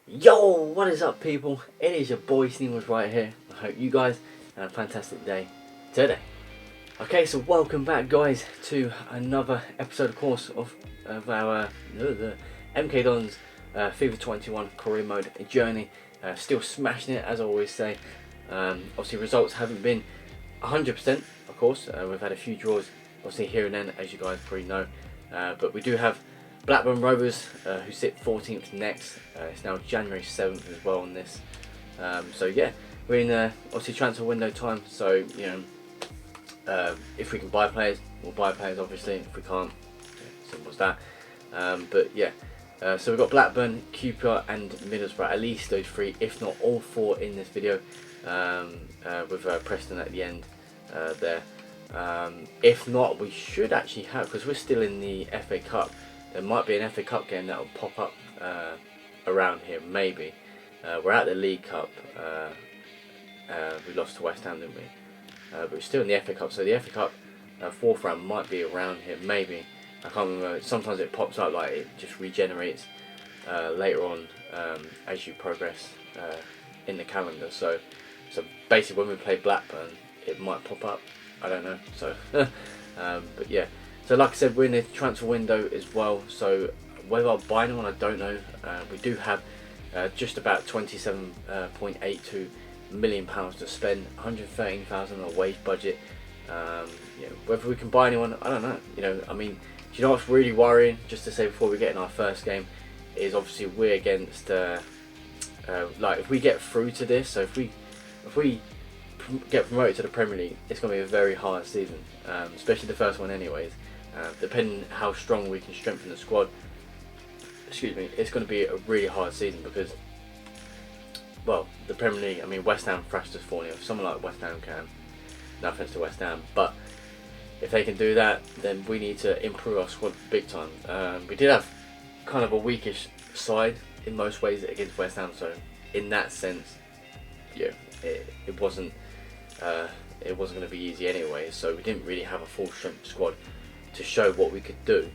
Yo, what is up people? It is your boy Sneebles right here. I hope you guys had a fantastic day today. Okay, so welcome back guys to another episode of course of our MK Don's FIFA 21 career mode journey. Still smashing it as I always say. Obviously results haven't been 100% of course. We've had a few draws obviously here and then as you guys probably know. But we do have Blackburn Rovers, who sit 14th next. It's now January 7th as well on this. So yeah, we're in obviously transfer window time. So you know, if we can buy players, we'll buy players. Obviously, if we can't, yeah, simple as that. But yeah, so we've got Blackburn, QPR, and Middlesbrough. At least those three, if not all four, in this video. With Preston at the end there. If not, we should actually have, because we're still in the FA Cup. There might be an FA Cup game that will pop up around here, maybe. We're at the League Cup. We lost to West Ham, didn't we? But we're still in the FA Cup, so the FA Cup fourth round might be around here, maybe. I can't remember. Sometimes it pops up, like it just regenerates later on as you progress in the calendar. So basically, when we play Blackburn, it might pop up. I don't know. So, but yeah. So like I said, we're in the transfer window as well, so whether I'll buy anyone I don't know. We do have just about £27.82 million to spend, 113,000 on a wage budget. You know, whether we can buy anyone, I don't know. You know, I mean, you know what's really worrying, just to say before we get in our first game, is obviously we're against, like if we get through to this, so if we get promoted to the Premier League, it's going to be a very hard season, especially the first one anyways. Depending how strong we can strengthen the squad, excuse me, it's going to be a really hard season because, well, the Premier League, I mean, West Ham thrashed us 4-0. If someone like West Ham can, no offence to West Ham, but if they can do that, then we need to improve our squad big time. We did have kind of a weakish side in most ways against West Ham, so in that sense, yeah, it wasn't going to be easy anyway, so we didn't really have a full strength squad to show what we could do.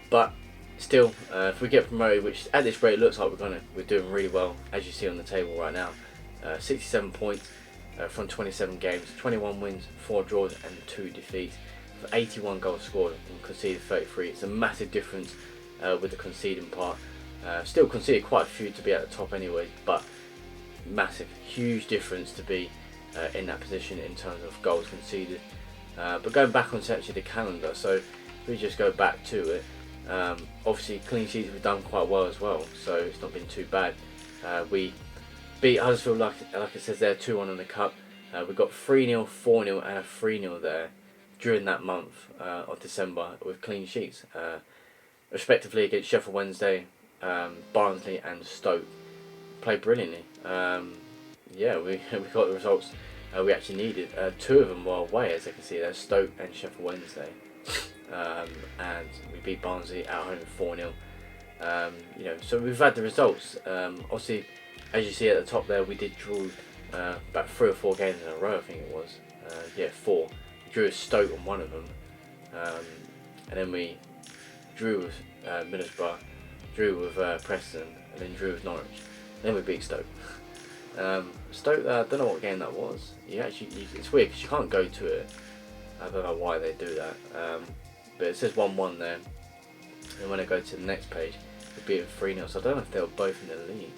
But still, if we get promoted, which at this rate looks like we're doing really well, as you see on the table right now. 67 points from 27 games, 21 wins, 4 draws and 2 defeats, for 81 goals scored and conceded 33. It's a massive difference with the conceding part. Still conceded quite a few to be at the top anyway, but massive, huge difference to be in that position in terms of goals conceded. But going back on actually the calendar, so if we just go back to it, obviously clean sheets we've done quite well as well, so it's not been too bad. We beat Huddersfield, like it says there, 2-1 in the cup. We got 3-0, 4-0 and a 3-0 there during that month of December with clean sheets, respectively against Sheffield Wednesday, Barnsley and Stoke. Played brilliantly. Yeah, we got the results we actually needed. 2 of them were away, as I can see there, Stoke and Sheffield Wednesday. And we beat Barnsley at home 4-0. You know, so we've had the results. Obviously, as you see at the top there, we did draw about 3 or 4 games in a row, I think it was. Yeah, 4. We drew with Stoke on one of them. And then we drew with Middlesbrough, drew with Preston, and then drew with Norwich. Then we beat Stoke. Stoke, I don't know what game that was. It's weird because you can't go to it. I don't know why they do that. But it says 1-1 there. And when I go to the next page, we beat them 3-0. So I don't know if they were both in the league.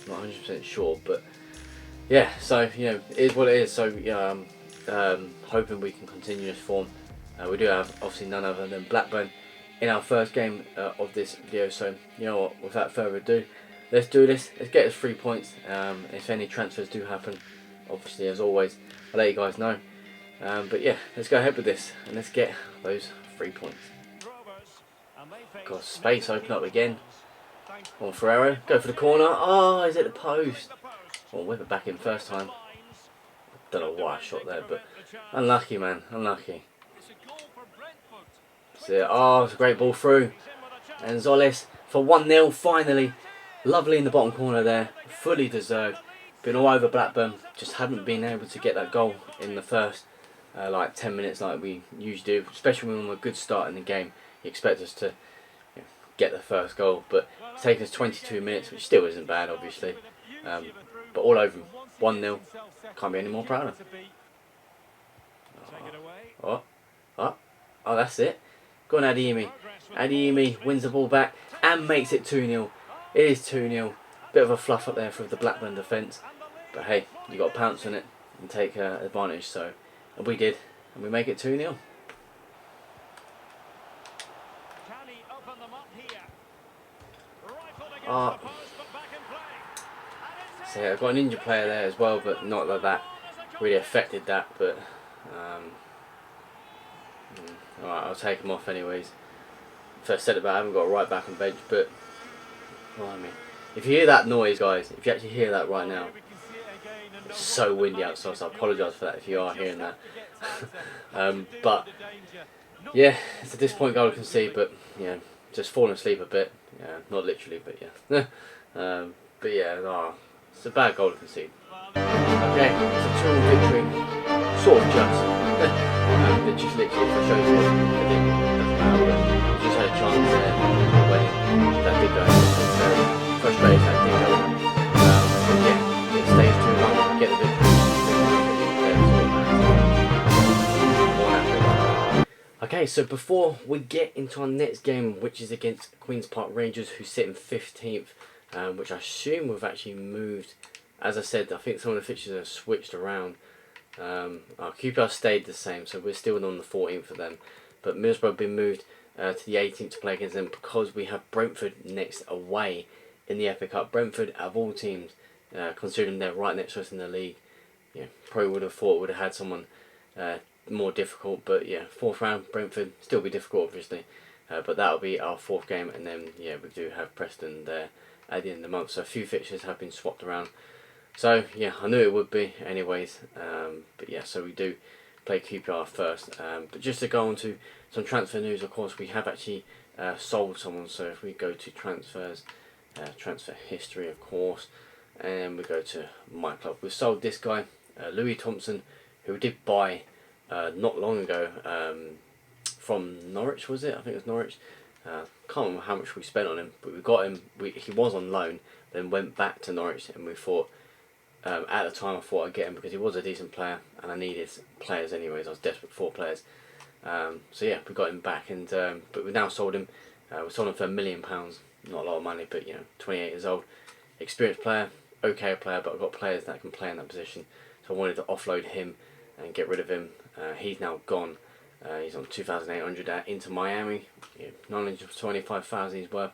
I'm not 100% sure, but yeah. So you know, it is what it is. So yeah, hoping we can continue this form. We do have obviously none other than Blackburn in our first game of this video. So you know what? Without further ado, let's do this. Let's get us 3 points. If any transfers do happen, obviously as always, I'll let you guys know. But yeah, let's go ahead with this and let's get those 3 points. Got space open up again. On Ferrero, go for the corner. Oh, is it the post? Well, whip it back in first time. Don't know why I shot there, but unlucky, man, unlucky. So, oh, it's a great ball through. And Zolis for 1-0 finally. Lovely in the bottom corner there, fully deserved. Been all over Blackburn, just haven't been able to get that goal in the first like 10 minutes like we usually do, especially when we're a good start in the game. You expect us to get the first goal, but it's taken us 22 minutes, which still isn't bad, obviously. But all over 1-0. Can't be any more prouder. Oh, oh, oh, that's it. Go on, Adeyemi. Adeyemi wins the ball back and makes it 2-0. It is 2-0. Bit of a fluff up there for the Blackburn defence. But hey, you got to pounce on it and take advantage. So, and we did. And we make it 2-0. So yeah, I've got an injured player there as well, but not that that really affected that. But alright, I'll take him off anyways. First said about I haven't got a right back on bench, but I mean, if you hear that noise, guys, if you actually hear that right now, it's so windy outside, so I apologise for that if you are hearing that. But yeah, it's a disappointing goal to concede, but yeah, just falling asleep a bit. Yeah, not literally, but yeah. But yeah, it's a bad goal to concede. Okay, it's a 2-1 victory, sort of just. But just literally, if I show you what I did, doesn't matter, but just had a chance there, away, that did go, very frustrated that did go. But yeah, it stays 2-1, get the victory. Okay, so before we get into our next game, which is against Queen's Park Rangers, who sit in 15th, which I assume we've actually moved. As I said, I think some of the fixtures have switched around. Our QPR stayed the same, so we're still on the 14th for them. But Middlesbrough have been moved to the 18th to play against them because we have Brentford next away in the FA Cup. Brentford, out of all teams, considering they're right next to us in the league, yeah, probably would have thought would have had someone more difficult. But yeah, 4th round, Brentford, still be difficult obviously. But that'll be our 4th game, and then yeah, we do have Preston there at the end of the month. So a few fixtures have been swapped around. So yeah, I knew it would be anyways. But yeah, so we do play QPR first. But just to go on to some transfer news, of course, we have actually sold someone. So if we go to transfers, transfer history, of course, and we go to my club, we sold this guy, Louis Thompson, who we did buy not long ago from Norwich, was it? I think it was Norwich. Can't remember how much we spent on him, but we got him. He was on loan, then went back to Norwich, and we thought. At the time I thought I'd get him because he was a decent player and I needed players anyways. I was desperate for players. So yeah, we got him back, and but we now sold him. We sold him for £1 million. Not a lot of money, but you know, 28 years old, experienced player, okay player, but I've got players that can play in that position. So I wanted to offload him and get rid of him. He's now gone. He's on 2,800 at Inter Miami. Yeah, 925,000 he's worth.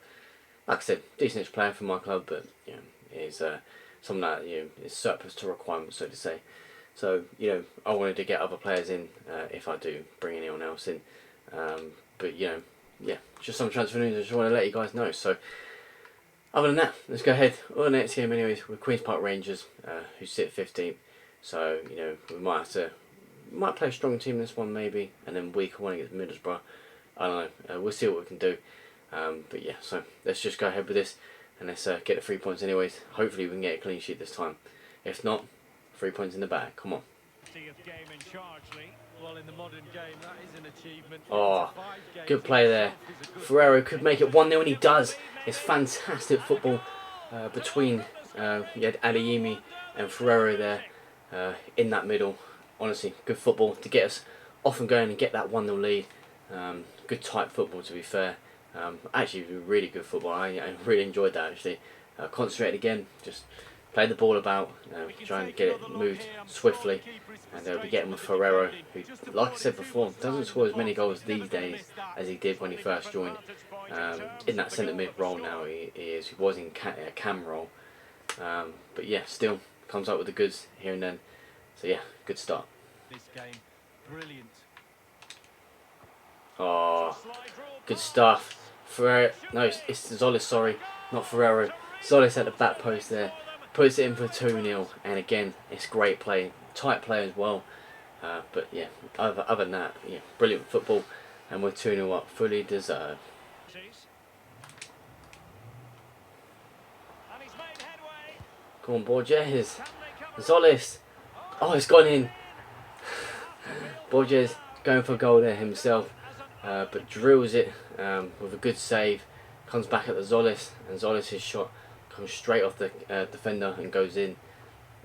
Like I said, decent player for my club, but you know, he's something that is surplus to requirements, so to say. So you know, I wanted to get other players in if I do bring anyone else in. But you know, yeah, just some transfer news. I just want to let you guys know. So other than that, let's go ahead. On the next game, anyways, with Queen's Park Rangers, who sit 15th. So you know, we might play a strong team in this one maybe, and then weaker one against Middlesbrough. I don't know. We'll see what we can do. But yeah, so let's just go ahead with this. And let's get the 3 points anyways. Hopefully we can get a clean sheet this time. If not, 3 points in the bag. Come on. Oh, good play there. Ferrero could make it 1-0, and he does. It's fantastic football between you had Adeyemi and Ferrero there in that middle. Honestly, good football to get us off and going and get that 1-0 lead. Good tight football, to be fair. Actually, really good football. I really enjoyed that actually. Concentrated again, just played the ball about, trying to get it moved swiftly, and we'll be getting with Ferrero, who, like I said before, doesn't score as many goals these days as he did when he first joined. In that centre mid role now, he was in cam role, but yeah, still comes up with the goods here and then. So yeah, good start. This game, brilliant. Oh, good stuff. Ferrero, no, it's Zolis, sorry, not Ferrero. Zolis at the back post there, puts it in for 2-0, and again, it's great play, tight play as well. But yeah, other than that, yeah, brilliant football, and we're 2-0 up, fully deserved. Come on, Borges, Zolis. Oh, it's gone in. Borges going for a goal there himself. But drills it with a good save, comes back at the Zolis, and Zolis' shot comes straight off the defender and goes in.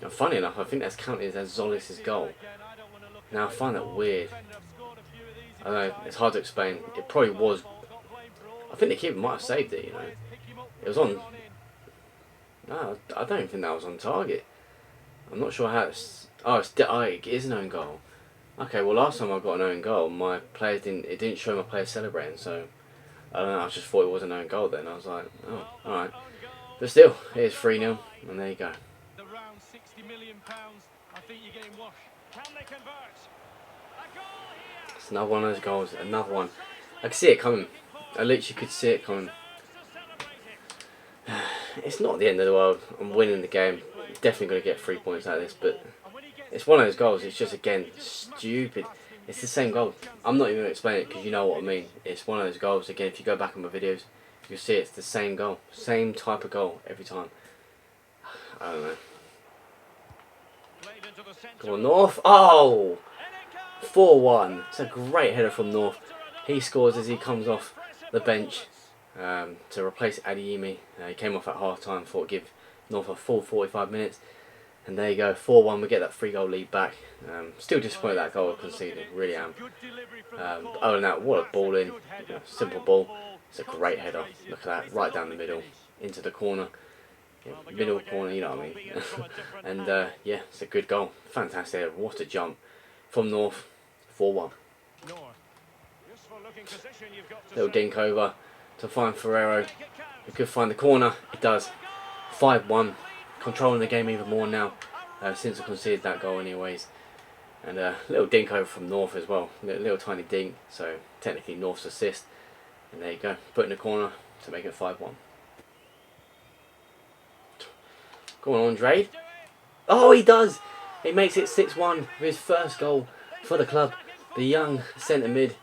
And funny enough, I think that's counted as Zolis' goal. Now I find that weird. I don't know, it's hard to explain. It probably was. I think the keeper might have saved it, you know. It was on. No, I don't think that was on target. I'm not sure how it's. Oh, it is an own goal. Okay, well last time I got an own goal, my players didn't. It didn't show my players celebrating, so I don't know. I just thought it was an own goal then. I was like, oh, all right. But still, here's 3-0, and there you go. Around £60 million, I think you're getting washed. Can they convert? A goal here. It's another one of those goals. Another one. I could see it coming. I literally could see it coming. It's not the end of the world. I'm winning the game. Definitely going to get 3 points out of this, but it's one of those goals. It's just, again, stupid. It's the same goal. I'm not even going to explain it because you know what I mean. It's one of those goals. Again, if you go back on my videos, you'll see it's the same goal. Same type of goal every time. I don't know. Come on, North. Oh! 4-1. It's a great header from North. He scores as he comes off the bench to replace Adeyemi. He came off at half time, thought give North a full 45 minutes. And there you go, 4-1. We get that 3-goal lead back. Still disappointed that goal conceded, really am. Other than that, what a ball in. Simple ball. It's a great header. Look at that, right down the middle, into the corner. Yeah, middle corner, you know what I mean. And yeah, it's a good goal. Fantastic header. What a jump from North. 4-1. Little dink over to find Ferrero. He could find the corner. It does. 5-1. Controlling the game even more now since I conceded that goal anyways. And a little dink over from North as well. Little tiny dink. So technically North's assist. And there you go. Put in the corner to make it 5-1. Go on, Andre. Oh, he does. He makes it 6-1 with his first goal for the club. The young centre mid,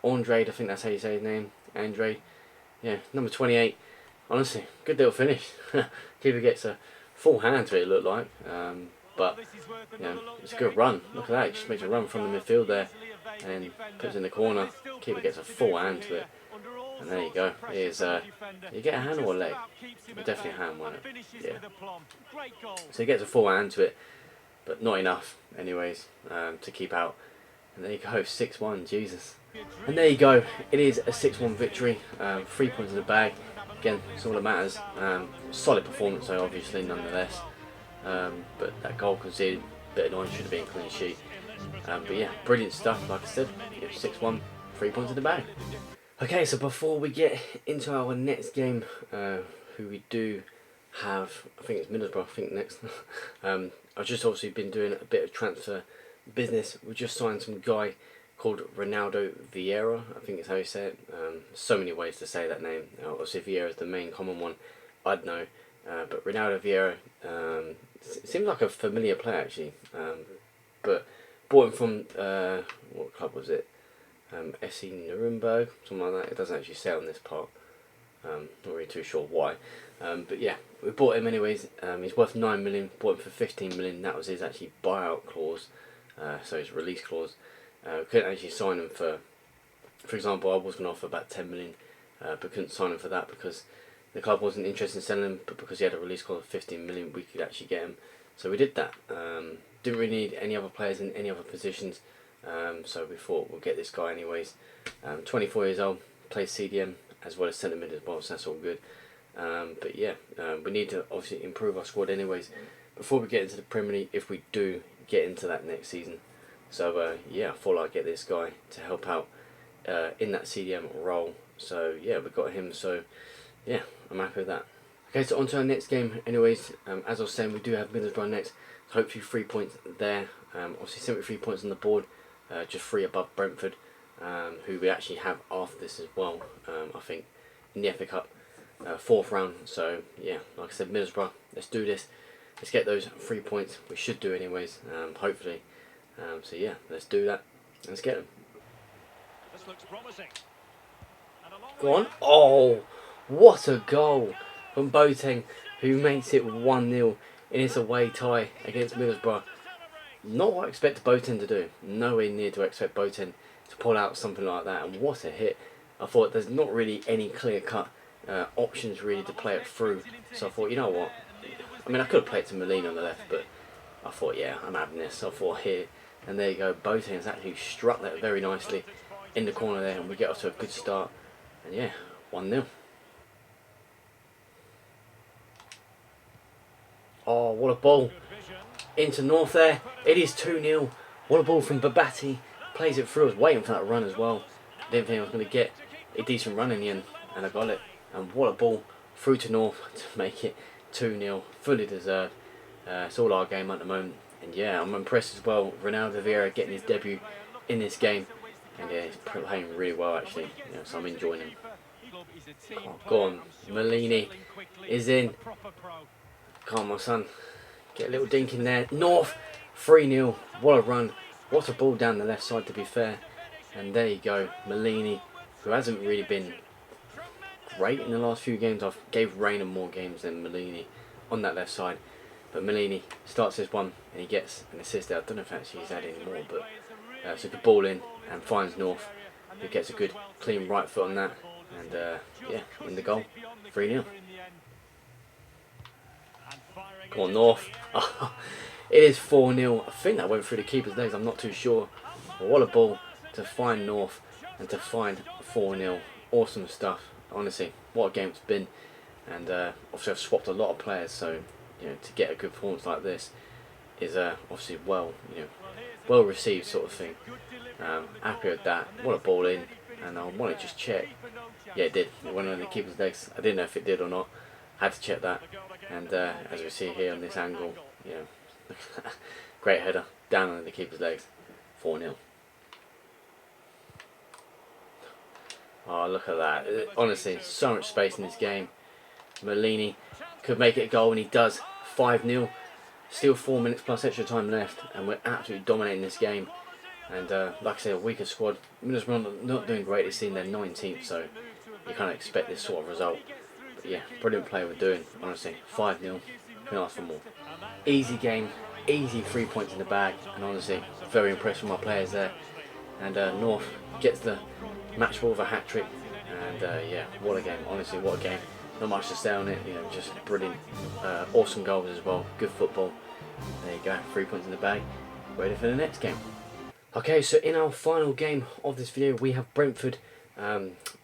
Andre, I think that's how you say his name. Andre. Yeah, number 28. Honestly, good little finish. Keeper gets a full hand to it, it looked like. But yeah, it's a good run. Look at that, he just makes a run from the midfield there and puts it in the corner. Keeper gets a full hand to it. And there you go. Here's you get a hand or a leg? Definitely a hand, won't it? Yeah. So he gets a full hand to it, but not enough anyways to keep out. And there you go, 6-1, Jesus. And there you go, it is a 6-1 victory, 3 points in the bag. Again, it's all that matters. Solid performance though, obviously, nonetheless. But that goal conceded, a bit annoying, should have been a clean sheet. But yeah, brilliant stuff, like I said. 6-1, 3 points in the bag. Okay, so before we get into our next game, who we do have, I think it's Middlesbrough, I think next. I've just obviously been doing a bit of transfer business. We just signed some guy called Ronaldo Vieira, I think it's how you say it. So many ways to say that name. Obviously Vieira is the main common one I'd know, but Ronaldo Vieira seems like a familiar player actually. But bought him from what club was it? SC Nuremberg, something like that. It doesn't actually say on this part. Not really too sure why. But yeah, we bought him anyways. He's worth 9 million. Bought him for 15 million. That was his actually buyout clause. So his release clause. We couldn't actually sign him for example, I was going to offer about 10 million, but couldn't sign him for that because the club wasn't interested in selling him. But because he had a release clause of 15 million, we could actually get him. So we did that. Didn't really need any other players in any other positions. So we thought we'll get this guy anyways. 24 years old, plays CDM as well as centre mid as well, so that's all good. But yeah, we need to obviously improve our squad anyways before we get into the Premier League, if we do get into that next season. So yeah, I thought I'd get this guy to help out in that CDM role. So yeah, we got him, so yeah, I'm happy with that. Okay, so on to our next game anyways. As I was saying, we do have Middlesbrough next, so hopefully 3 points there. Obviously 73 points on the board, just 3 above Brentford, who we actually have after this as well, I think, in the FA Cup, 4th round. So yeah, like I said, Middlesbrough, let's do this. Let's get those 3 points. We should do anyways, hopefully. So yeah, let's do that. Let's get them. This looks promising. Go on. Oh, what a goal from Boateng, who makes it 1-0 in his away tie against Middlesbrough. Not what I expect Boateng to do. Nowhere near to expect Boateng to pull out something like that. And what a hit I thought there's not really any clear-cut options really to play it through. So I thought, you know what? I mean, I could have played to Molina on the left, but I thought, yeah, I'm having this. So I thought here, and there you go. Both hands actually struck that very nicely in the corner there, and we get off to a good start. And yeah, 1-0. Oh, what a ball into North there. It is 2-0. What a ball from Babati. Plays it through. I was waiting for that run as well. Didn't think I was going to get a decent run in the end, and I got it. And what a ball through to North to make it 2-0. Fully deserved. It's all our game at the moment. And yeah, I'm impressed as well. Ronaldo Vieira getting his debut in this game. And yeah, he's playing really well actually. You know, so I'm enjoying him. Oh, go on. Malini is in. Come on, my son. Get a little dink in there. North, 3-0. What a run. What a ball down the left side, to be fair. And there you go. Malini, who hasn't really been great in the last few games. I've gave Reina more games than Malini on that left side. But Malini starts this one and he gets an assist there. I don't know if actually he's had any more, but it's a good ball in and finds North, who gets a good clean right foot on that. And yeah, in the goal. 3-0. Come on, North. It is 4-0. I think that went through the keeper's legs. I'm not too sure. But what a ball to find North and to find 4-0. Awesome stuff. Honestly, what a game it's been. And obviously I've swapped a lot of players, so you know, to get a good performance like this is obviously well received sort of thing. Happy with that. What a ball in. And I want to just check. Yeah, it did. It went on the keeper's legs. I didn't know if it did or not. I had to check that. And as we see here on this angle, you know, great header down on the keeper's legs. 4-0. Oh, look at that. Honestly, so much space in this game. Malini could make it a goal, and he does. 5-0. Still 4 minutes plus extra time left, and we're absolutely dominating this game. And like I said, a weaker squad. Middlesbrough not doing great this season. They're 19th, so you can't expect this sort of result. But yeah, brilliant play we're doing, honestly. 5-0. Can ask for more. Easy game, easy 3 points in the bag, and honestly, very impressed with my players there. And North gets the match ball with a hat-trick. And yeah, what a game. Honestly, what a game. Not much to say on it, you know, just brilliant. Awesome goals as well. Good football. There you go, 3 points in the bag. Ready for the next game. Okay, so in our final game of this video, we have Brentford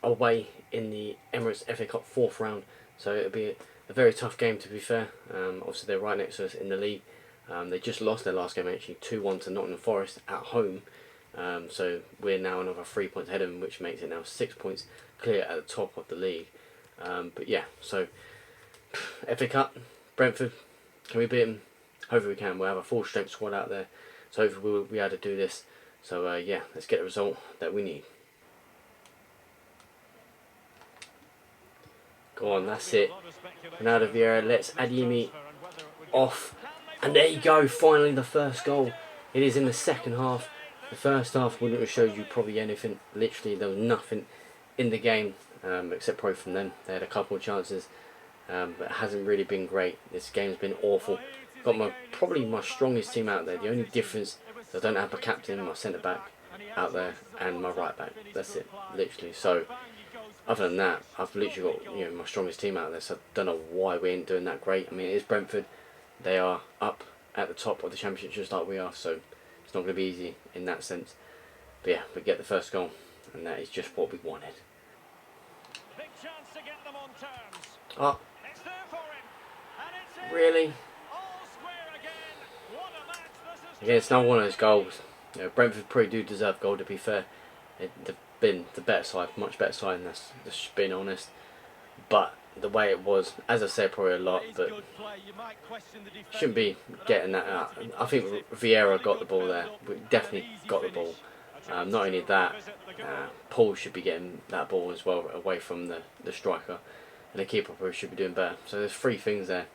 away in the Emirates FA Cup 4th round. So it'll be a very tough game, to be fair. Obviously, they're right next to us in the league. They just lost their last game, actually, 2-1 to Nottingham Forest at home. So we're now another 3 points ahead of them, which makes it now 6 points clear at the top of the league. But yeah, so FA Cup, Brentford, can we beat them? Hopefully we can. We'll have a full strength squad out there, so hopefully we'll be able to do this. So yeah, let's get the result that we need. Go on, that's it. Ronaldo Vieira lets Adeyemi off, and there you go. Finally, the first goal. It is in the second half. The first half wouldn't have showed you probably anything. Literally, there was nothing in the game except probably from them. They had a couple of chances, but it hasn't really been great. This game's been awful. Got probably my strongest team out there. The only difference is I don't have my captain, my centre back out there, and my right back. That's it, literally. So other than that, I've literally got my strongest team out there. So I don't know why we ain't doing that great. I mean, it is Brentford. They are up at the top of the Championship just like we are. So it's not going to be easy in that sense. But yeah, we get the first goal, and that is just what we wanted. Big chance to get them on terms. Oh, It's there for him. And it's in. really? All square again. What a match this is. Again, it's not one of those goals. You know, Brentford probably do deserve goal, to be fair. They've been the better side, much better side, and that's just being honest. But the way it was, as I said, probably a lot, but shouldn't be getting that out. I think Vieira got the ball there. We definitely got the ball. Not only that, Paul should be getting that ball as well away from the striker, and the keeper probably should be doing better. So there's three things there.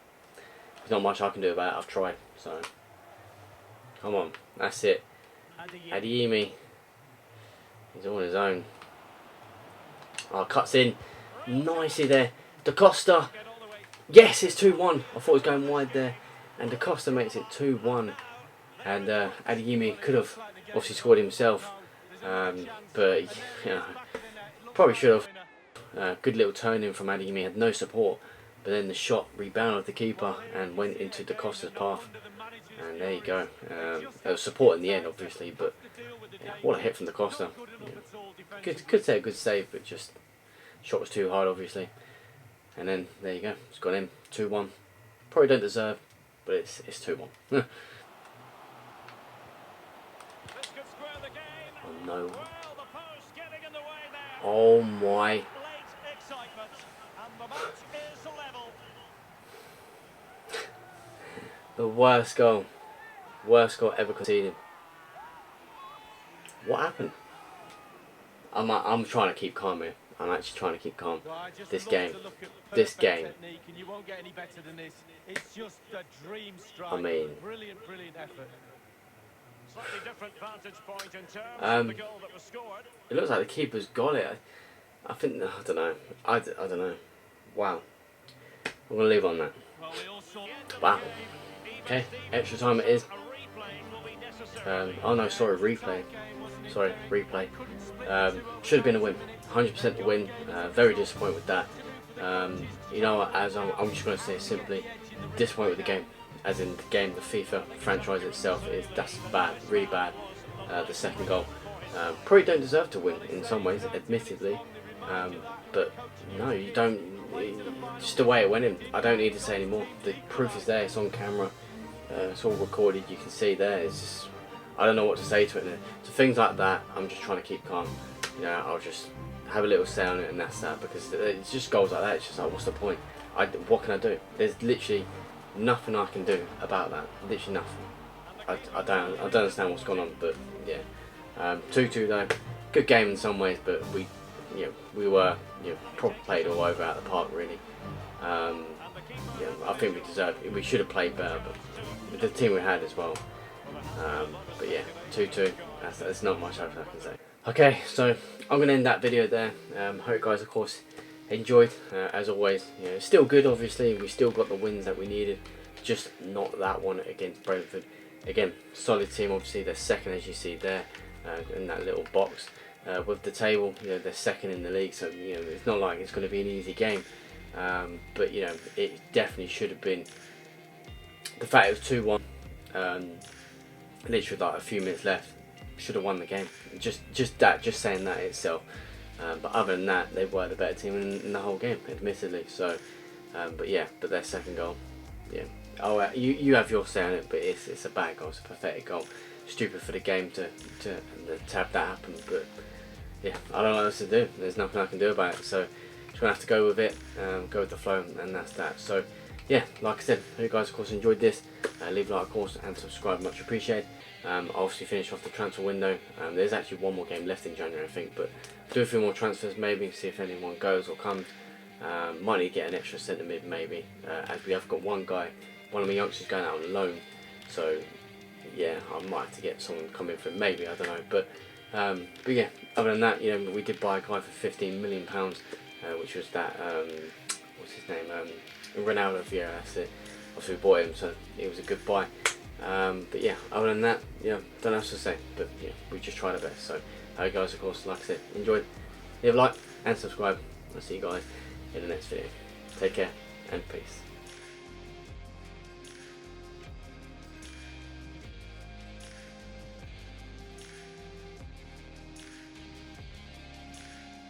There's not much I can do about it. I've tried. So come on, that's it. Adeyemi, he's all on his own. Oh, cuts in nicely there. Da Costa, yes, it's 2-1. I thought it was going wide there, and Da Costa makes it 2-1. And Adeyemi could have obviously scored himself, but you know, Probably should have. Good little turn in from Adeyemi, had no support, but then the shot rebounded the keeper and went into Da Costa's path. And there you go. There was support in the end, obviously, but yeah, what a hit from Da Costa. Yeah. Could say a good save, but just shot was too hard, obviously. And then there you go. It's gone in 2-1. Probably don't deserve, but it's 2-1. Oh no. Oh my. The worst goal ever conceded. What happened? I'm trying to keep calm here. I'm actually trying to keep calm. This game. I mean, it looks like the keeper's got it. I think, I don't know. I don't know. Wow. I'm gonna leave on that. Wow. Okay, extra time it is. Oh no, sorry, replay. Sorry, replay. Should have been a win. 100% a win. Very disappointed with that. You know what, as I'm just going to say simply, disappointed with the game. As in the game, the FIFA franchise itself, that's bad, really bad. The second goal. Probably don't deserve to win in some ways, admittedly. But no, you don't. Just the way it went in. I don't need to say anymore. The proof is there. It's on camera. It's all recorded. You can see there. It's just, I don't know what to say to it. So things like that, I'm just trying to keep calm. You know, I'll just have a little say on it, and that's that. Because it's just goals like that. It's just like, what's the point? What can I do? There's literally nothing I can do about that. Literally nothing. I don't understand what's going on. But yeah, 2-2 though. Good game in some ways, but we were probably played all over out of the park really. I think we deserved it. We should have played better, but with the team we had as well. But yeah, 2-2. That's not much I can say. Okay, so I'm gonna end that video there. Hope you guys, of course, enjoyed. As always, it's still good. Obviously, we still got the wins that we needed, just not that one against Brentford. Again, solid team. Obviously, they're second, as you see there, in that little box. With the table, they're second in the league, so it's not like it's going to be an easy game. But it definitely should have been. The fact it was 2-1, literally like a few minutes left, should have won the game. Just saying that itself. But other than that, they were the better team in the whole game, admittedly. So, but their second goal, yeah. Oh, you have your say on it, but it's a bad goal. It's a pathetic goal. Stupid for the game to have that happen, but. Yeah, I don't know what else to do. There's nothing I can do about it, so just gonna have to go with it, go with the flow, and that's that. So yeah, like I said, hope you guys of course enjoyed this. Leave a like, of course, and subscribe, much appreciated. I'll obviously finish off the transfer window. There's actually one more game left in January, I think, but do a few more transfers maybe, see if anyone goes or comes. Might need to get an extra centre mid maybe, as we have got one of the youngsters going out on loan. So yeah, I might have to get someone coming for it, maybe, I don't know, but yeah, other than that, we did buy a guy for £15 million, which was that, what's his name, Ronaldo Vieira, that's it. Obviously we bought him, so it was a good buy. But yeah, other than that, don't know what to say, but we just tried our best. So I hope you guys, of course, like I said, enjoyed. Leave a like and subscribe. I'll see you guys in the next video. Take care and peace.